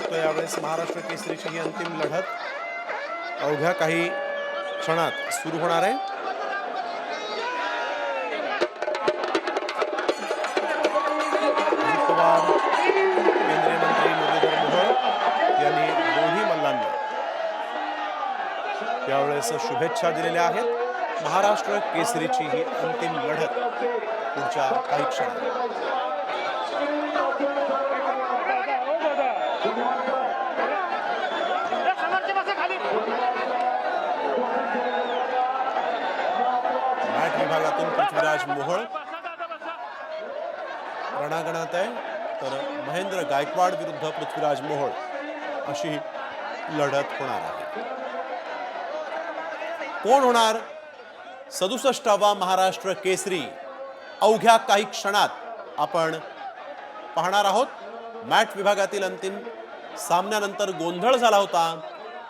बघतोय यावेळेस महाराष्ट्र केसरीची ही अंतिम लढत अवघ्या काही क्षणात सुरू होणार आहे। अजित पवार, केंद्रीय मंत्री मुरलीधर मोहोळ यांनी दोन्ही मल्लांना यावेळेस शुभेच्छा दिलेल्या आहेत। महाराष्ट्र केसरीची ही अंतिम लढत पुढच्या काही क्षणात। मॅट विभागातून पृथ्वीराज मोहोळ रणांगणात आहे, तर महेंद्र गायकवाड विरुद्ध पृथ्वीराज मोहोळ अशी लढत होणार आहे। कोण होणार 67वा महाराष्ट्र केसरी अवघ्या काही क्षणात आपण पाहणार आहोत। मॅट विभागातील अंतिम सामन्यानंतर गोंधळ झाला होता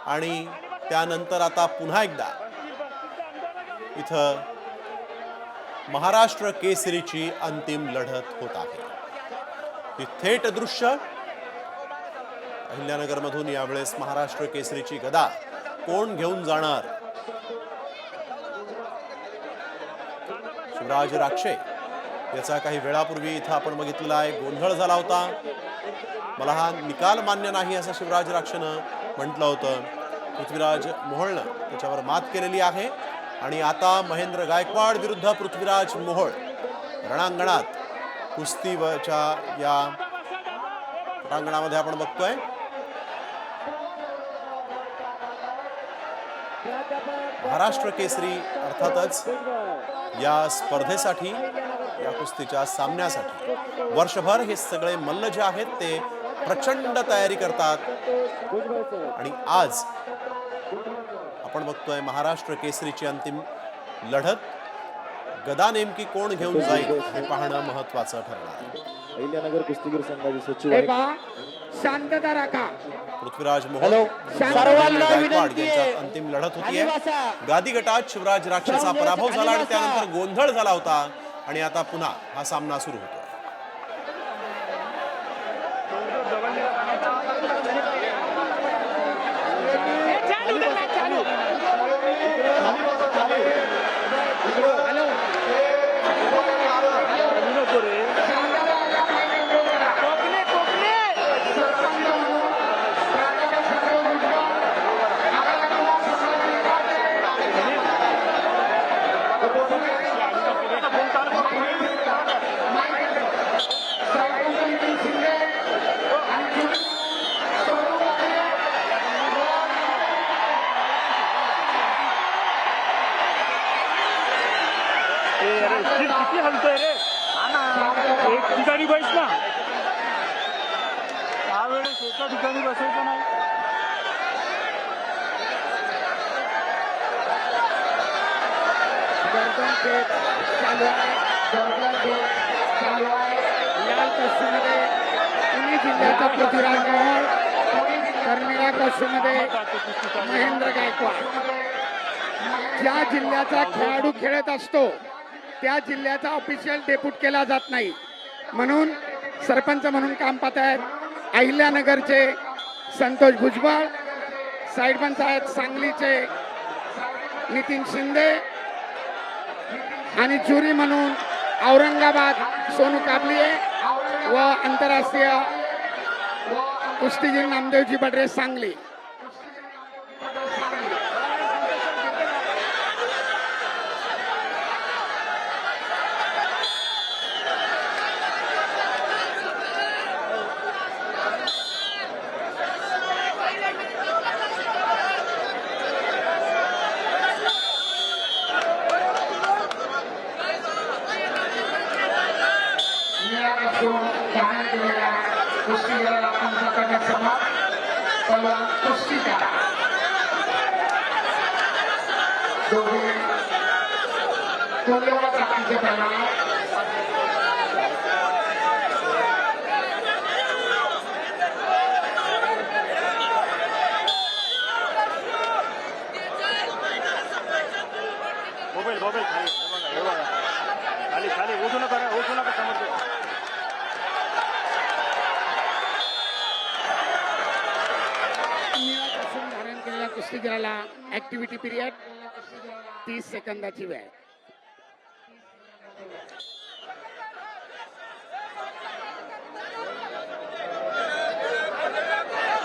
आणि त्यानंतर आता पुन्हा एकदा इथं महाराष्ट्र केसरीची अंतिम लढत होत आहे। ही थेट दृश्य अहिल्यानगरमधून यावेळेस महाराष्ट्र केसरीची गदा कोण घेऊन जाणार? शिवराज राक्षे याचा काही वेळापूर्वी इथं आपण बघितलेला आहे, गोंधळ झाला होता। मला हा निकाल मान्य नाही असं शिवराज राक्षेनं म्हटलं होतं। पृथ्वीराज मोहोळनं त्याच्यावर मात केलेली आहे आणि आता महेंद्र गायकवाड विरुद्ध पृथ्वीराज मोहोळ रणांगणात कुस्तीच्या या रणांगणामध्ये आपण बघतोय। महाराष्ट्र केसरी अर्थातच या स्पर्धेसाठी, या कुस्तीच्या सामन्यासाठी वर्षभर हे सगळे मल्ल जे आहेत ते प्रचंड तयारी करतात आणि आज आपण बघतोय महाराष्ट्र केसरीची अंतिम लढत। गदा नेमकी कोण घेऊन जाईल हे पाहणं महत्त्वाचं ठरणार आहे। अहिल्यानगर कुस्तीगीर संघाचे सचिव शांतता राखा। पृथ्वीराज मोहोळ गायकवाड यांच्यात अंतिम लढत होतीये। गादी गटात शिवराज राक्षेचा पराभव झाला आणि त्यानंतर गोंधळ झाला होता आणि आता पुन्हा हा सामना सुरू होतो। किती हलतोय रे? एक ठिकाणी बस ना, त्यावेळेस एका ठिकाणी बसायचं नाही। लाल कस्टमध्ये पुणे जिल्ह्याचा पृथ्वीराज मोहोळ, कर्मिला कस्टमध्ये महेंद्र गायकवाड। ज्या जिल्ह्याचा खेळाडू खेळत असतो त्या जिल्ह्याचा ऑफिशियल डेप्यूट केला जात नाही, म्हणून सरपंच म्हणून काम पाहत आहेत अहिल्यानगरचे संतोष भुजबळ, साईड पंच आहेत सांगलीचे नितीन शिंदे आणि ज्युरी म्हणून औरंगाबाद सोनू काबलिये व आंतरराष्ट्रीय कुस्तीगीर नामदेवजी बडरे सांगली। मोबाईल मोबाईल खाली हे बघा खाली खाली उठू नका समोर कुस्तीगीराला ऍक्टिव्हिटी पिरियड 30 सेकंदाची वेळ.